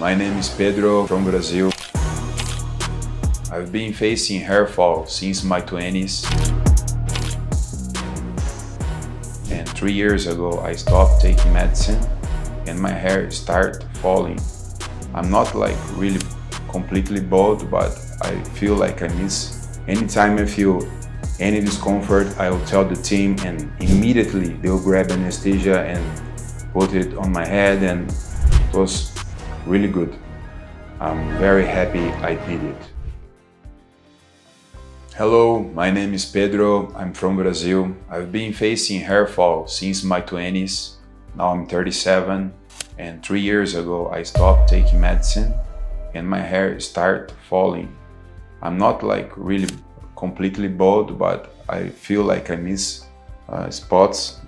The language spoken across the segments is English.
My name is Pedro from Brazil. I've been facing hair fall since my 20s. And 3 years ago I stopped taking medicine and my hair started falling. I'm not like really completely bald, but I feel like I miss. Anytime I feel any discomfort, I'll tell the team and immediately they'll grab anesthesia and put it on my head, and it was really good. I'm very happy I did it. Hello, my name is Pedro. I'm from Brazil. I've been facing hair fall since my 20s. Now I'm 37, and 3 years ago I stopped taking medicine and my hair started falling. I'm not like really completely bald, but I feel like I miss spots.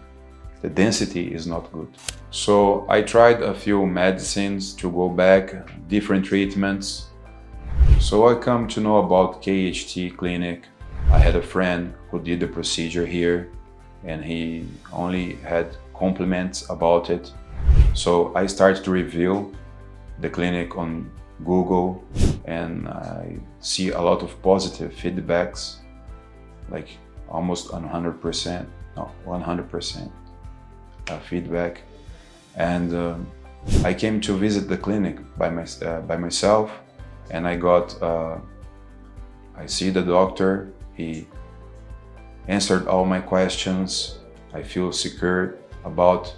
The density is not good. So I tried a few medicines to go back, different treatments. So I come to know about QHT Clinic. I had a friend who did the procedure here and he only had compliments about it. So I started to review the clinic on Google and I see a lot of positive feedbacks, like almost 100%, no, 100% feedback. And I came to visit the clinic by myself, and I see the doctor. He answered all my questions. I feel secure about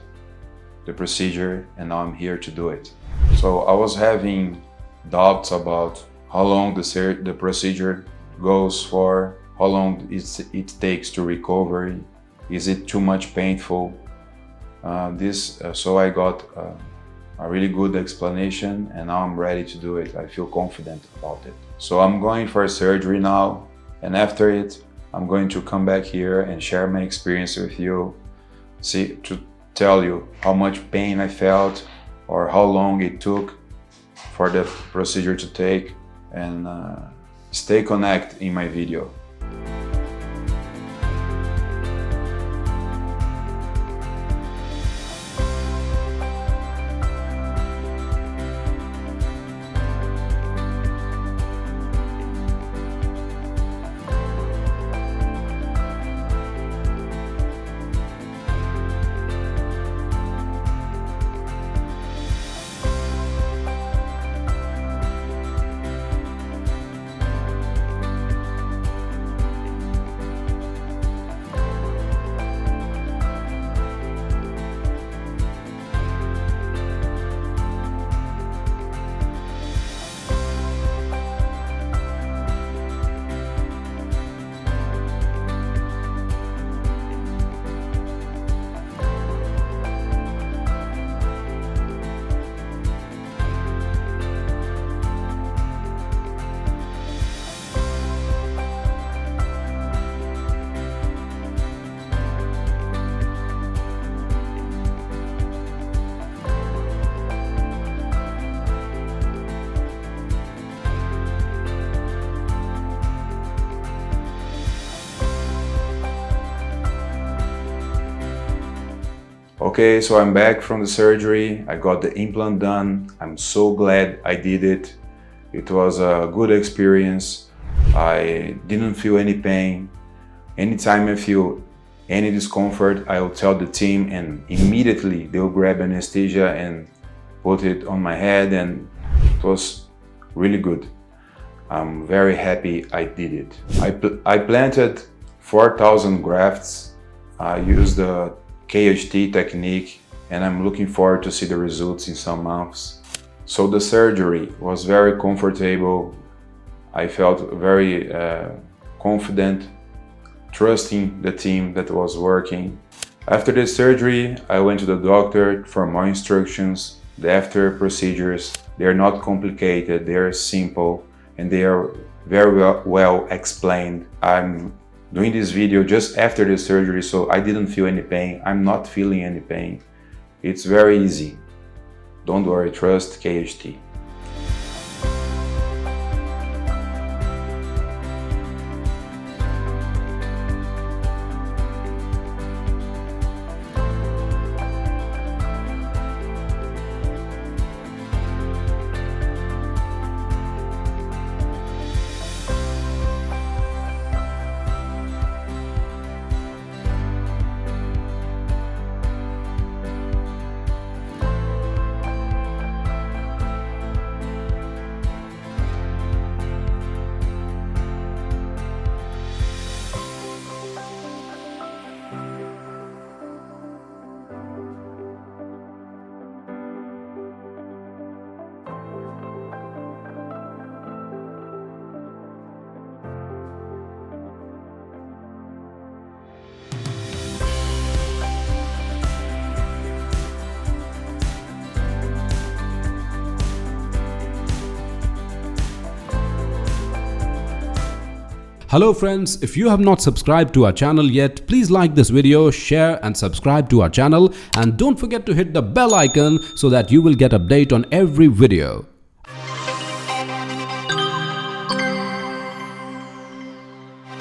the procedure, and now I'm here to do it. So I was having doubts about how long the procedure goes for, how long it takes to recover, is it too much painful? So I got a really good explanation, and now I'm ready to do it. I feel confident about it. So I'm going for surgery now, and after it, I'm going to come back here and share my experience with you, to tell you how much pain I felt or how long it took for the procedure to take, and stay connected in my video. Okay, so I'm back from the surgery. I got the implant done. I'm so glad I did it. It was a good experience. I didn't feel any pain. Anytime I feel any discomfort, I'll tell the team and immediately they'll grab anesthesia and put it on my head, and it was really good. I'm very happy I did it. I planted 4,000 grafts. I used the QHT Technique, and I'm looking forward to see the results in some months. So the surgery was very comfortable. I felt very confident, trusting the team that was working. After the surgery, I went to the doctor for more instructions. The after procedures, they are not complicated, they are simple, and they are very well explained. I'm doing this video just after the surgery, so I didn't feel any pain. I'm not feeling any pain. It's very easy. Don't worry, trust QHT. Hello friends, if you have not subscribed to our channel yet, please like this video, share and subscribe to our channel, and don't forget to hit the bell icon so that you will get update on every video.